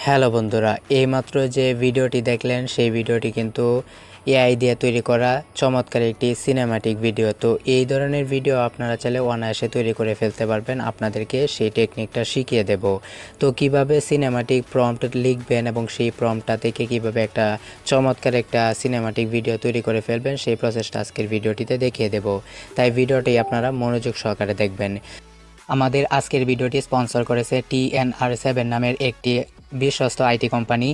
Hello বন্ধুরা, এইমাত্র যে ভিডিওটি দেখলেন সেই ভিডিওটি কিন্তু এআই দিয়ে তৈরি করা চমৎকার একটি সিনেম্যাটিক ভিডিও। তো এই ধরনের ভিডিও আপনারা চাইলে অনায়াসে তৈরি করে ফেলতে পারবেন। আপনাদেরকে সেই টেকনিকটা শিখিয়ে দেব। তো কিভাবে সিনেম্যাটিক প্রম্পট লিখবেন এবং সেই প্রম্পটটা থেকে কিভাবে একটা চমৎকার একটা সিনেম্যাটিক ভিডিও তৈরি করে ফেলবেন সেই প্রসেসটা আজকের ভিডিওটিতে দেখিয়ে দেব। তাই ভিডিওটি আপনারা মনোযোগ সহকারে দেখবেন। আমাদের আজকের ভিডিওটি স্পন্সর করেছে TNR7 নামের একটি বিশ্বস্ত আইটি কোম্পানি,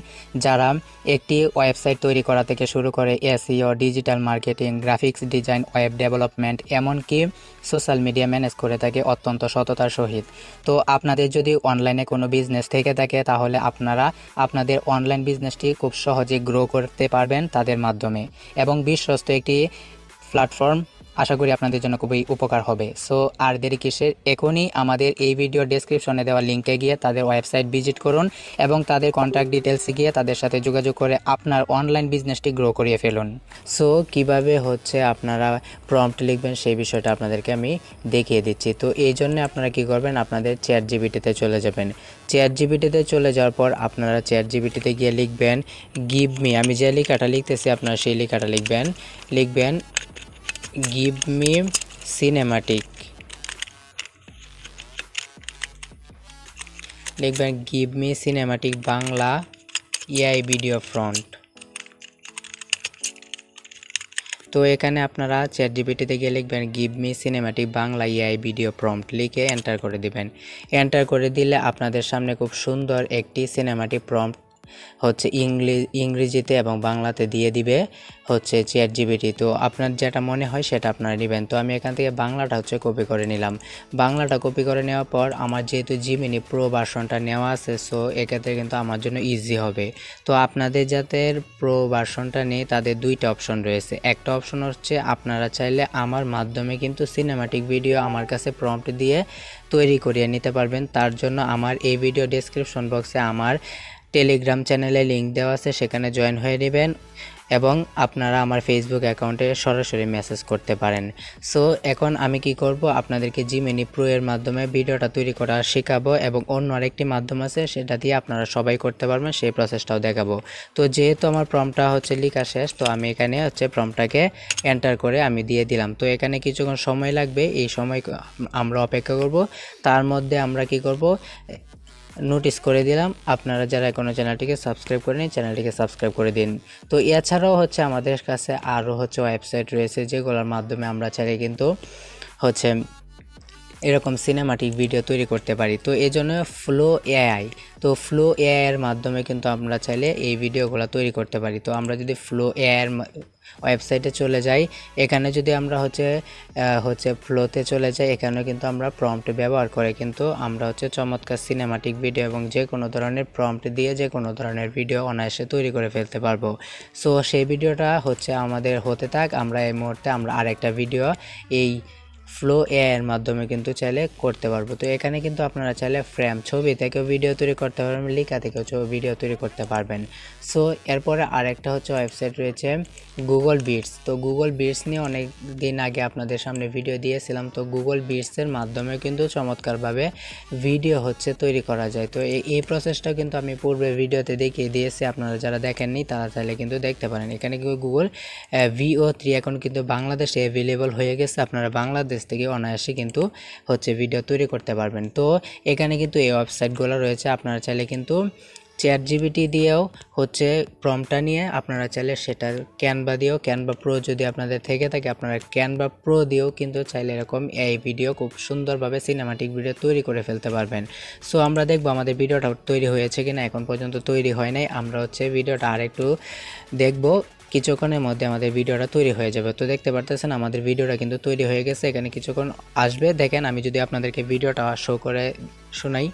যারা একটি ওয়েবসাইট তৈরি করা থেকে শুরু করে SEO, digital marketing, graphics design, web development, এমনকি সোশ্যাল মিডিয়া ম্যানেজ করে থাকে অত্যন্ত সততার সহিত। তো আপনাদের যদি অনলাইনে কোনো বিজনেস থেকে থাকে তাহলে আপনারা আপনাদের অনলাইন বিজনেসটি খুব সহজে গ্রো করতে পারবেন তাদের মাধ্যমে, এবং বিশ্বস্ত একটি প্ল্যাটফর্ম আশা করি আপনাদের জন্য খুবই উপকার হবে। সো আর দেরি কিসের, এখনই আমাদের এই ভিডিও ডেসক্রিপশনে দেওয়া লিঙ্কে গিয়ে তাদের ওয়েবসাইট ভিজিট করুন এবং তাদের কন্ট্যাক্ট ডিটেলসে গিয়ে তাদের সাথে যোগাযোগ করে আপনার অনলাইন বিজনেসটি গ্রো করিয়ে ফেলুন। সো কিভাবে আপনারা প্রম্পট লিখবেন সেই বিষয়টা আপনাদেরকে আমি দেখিয়ে দিচ্ছি। তো এই জন্য আপনারা কি করবেন, আপনাদের চ্যাট জিপিটিতে চলে যাবেন। চ্যাট জিপিটিতে চলে যাওয়ার পর আপনারা চ্যাট জিপিটিতে গিয়ে লিখবেন গিভ মি, আমি যে লেখাটা লিখতেছি আপনারা সেই লেখাটা লিখবেন give me cinematic, লিখবেন give me cinematic Bangla AI video front. তো এখানে আপনারা চ্যাট জিপিটিতে গিয়ে লিখবেন give me cinematic Bangla AI video prompt, লিখে এন্টার করে দিবেন। এন্টার করে দিলে আপনাদের সামনে খুব সুন্দর একটি সিনেমাটিক প্রম্পট ইংরেজিতে এবং বাংলাতে দিয়ে দিবে চ্যাট জিপিটি। তো আপনার যেটা মনে হয় সেটা আপনারা নেবেন। তো আমি এখান থেকে বাংলাটা কপি করে নিলাম। বাংলাটা কপি করে নেওয়ার পর আমার যেহেতু জিমিনি প্রো ভার্সনটা নেওয়া আছে, সো এক্ষেত্রে কিন্তু আমার জন্য ইজি হবে। তো আপনাদের যাদের প্রো ভার্সনটা নেই তাদের দুইটা অপশন রয়েছে। একটা অপশন হচ্ছে আপনারা চাইলে আমার মাধ্যমে কিন্তু সিনেমাটিক ভিডিও আমার কাছে প্রম্পট দিয়ে তৈরি করিয়ে নিতে পারবেন। তার জন্য আমার এই ভিডিও ডেসক্রিপশন বক্সে আমার টেলিগ্রাম চ্যানেলে লিঙ্ক দেওয়া আছে, সেখানে জয়েন হয়ে নেবেন এবং আপনারা আমার ফেসবুক অ্যাকাউন্টে সরাসরি মেসেজ করতে পারেন। সো এখন আমি কি করব, আপনাদেরকে জিমিনি প্রো এর মাধ্যমে ভিডিওটা তৈরি করা শেখাবো এবং অন্য আরেকটি মাধ্যম আছে সেটা দিয়ে আপনারা সবাই করতে পারবেন, সেই প্রসেসটাও দেখাবো। তো যেহেতু আমার প্রম্পটটা লেখা শেষ, তো আমি এখানে প্রম্পটটাকে এন্টার করে আমি দিয়ে দিলাম। তো এখানে কিছুক্ষণ সময় লাগবে, এই সময় আমরা অপেক্ষা করব। তার মধ্যে আমরা কি করব, নোটিস করে দিলাম আপনারা যারা এখনো চ্যানেলটিকে সাবস্ক্রাইব করেনি চ্যানেলটিকে সাবস্ক্রাইব করে দিন। তো এছাড়াও আমাদের কাছে আরও ওয়েবসাইট রয়েছে যেগুলোর মাধ্যমে আমরা চাইলে কিন্তু এরকম সিনেমাটিক ভিডিও তৈরি করতে পারি। তো এই জন্য ফ্লো এআই এর মাধ্যমে কিন্তু আমরা চাইলে এই ভিডিওগুলো তৈরি করতে পারি। তো আমরা যদি ফ্লো এআই এর ওয়েবসাইটে চলে যাই, এখানে যদি আমরা ফ্লোতে চলে যাই, এখানেও কিন্তু আমরা প্রম্পট ব্যবহার করে কিন্তু আমরা চমৎকার সিনেমাটিক ভিডিও এবং যে কোনো ধরনের প্রম্পট দিয়ে যে কোনো ধরনের ভিডিও অনায়াসে তৈরি করে ফেলতে পারবো। সো সেই ভিডিওটা আমাদের হতে থাক। আমরা এই মুহূর্তে আরেকটা ভিডিও এই ফ্লো এআই এর মাধ্যমে কিন্তু চাইলে করতে পারবো। তো এখানে কিন্তু আপনারা চাইলে ফ্রেম ছবি থেকেও ভিডিও তৈরি করতে পারবেন, লেখা থেকেও ভিডিও তৈরি করতে পারবেন। সো এরপরে আরেকটা ওয়েবসাইট রয়েছে গুগল বিটস। তো গুগল বিটস নিয়ে অনেক দিন আগে আপনাদের সামনে ভিডিও দিয়েছিলাম। তো গুগল বিটসের মাধ্যমে কিন্তু চমৎকারভাবে ভিডিও তৈরি করা যায়। তো এই প্রসেসটা কিন্তু আমি পূর্বে ভিডিওতে দেখিয়ে দিয়েছি, আপনারা যারা দেখেননি তারা চাইলে কিন্তু দেখতে পারেন। এখানে গুগল VO3 এখন কিন্তু বাংলাদেশে অ্যাভেলেবল হয়ে গেছে, আপনারা বাংলাদেশ থেকে অনায়াসে কিন্তু ভিডিও তৈরি করতে পারবেন। তো এখানে কিন্তু এই ওয়েবসাইটগুলো রয়েছে, আপনারা চাইলে কিন্তু চ্যাট জিপিটি দিয়েও প্রম্পটটা নিয়ে আপনারা চাইলে সেটা ক্যানভা প্রো যদি আপনাদের থেকে থাকে আপনারা ক্যানভা প্রো দিয়েও কিন্তু চাইলে এরকম এই ভিডিও খুব সুন্দরভাবে সিনেমাটিক ভিডিও তৈরি করে ফেলতে পারবেন। সো আমরা দেখবো আমাদের ভিডিওটা তৈরি হয়েছে কিনা। এখন পর্যন্ত তৈরি হয় নাই, আমরা ভিডিওটা আরেকটু দেখবো, কিছুক্ষণের মধ্যে আমাদের ভিডিওটা তৈরি হয়ে যাবে। তো দেখতে পারতেছেন আমাদের ভিডিওটা কিন্তু তৈরি হয়ে গেছে, এখানে কিছুক্ষণ আসবে। দেখেন আমি যদি আপনাদেরকে ভিডিওটা শো করে শোনাই,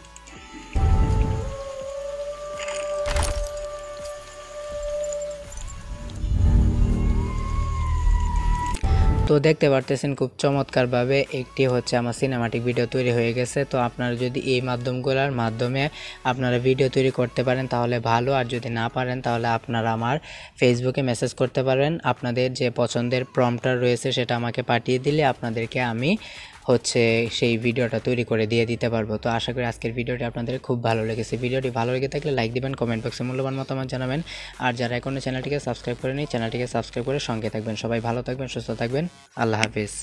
তো দেখতে পারতেছেন খুব চমৎকারভাবে একটি আমার সিনেমাটিক ভিডিও তৈরি হয়ে গেছে। তো আপনারা যদি এই মাধ্যমগুলোর মাধ্যমে আপনারা ভিডিও তৈরি করতে পারেন তাহলে ভালো, আর যদি না পারেন তাহলে আপনারা আমার ফেসবুকে মেসেজ করতে পারেন। আপনাদের যে পছন্দের প্রম্পটার রয়েছে সেটা আমাকে পাঠিয়ে দিলে আপনাদেরকে আমি হচ্ছে সেই ভিডিওটা তৈরি করে দিয়ে দিতে পারবো। তো আশা করি আজকের ভিডিওটি আপনাদের খুব ভালো লেগেছে। ভিডিওটি ভালো লেগে থাকলে লাইক দিবেন, কমেন্ট বক্সে মূল্যবান মতামত জানাবেন। আর যারা এখনো চ্যানেলটিকে সাবস্ক্রাইব করেনি চ্যানেলটিকে সাবস্ক্রাইব করে সঙ্গে থাকবেন। সবাই ভালো থাকবেন, সুস্থ থাকবেন। আল্লাহ হাফিজ।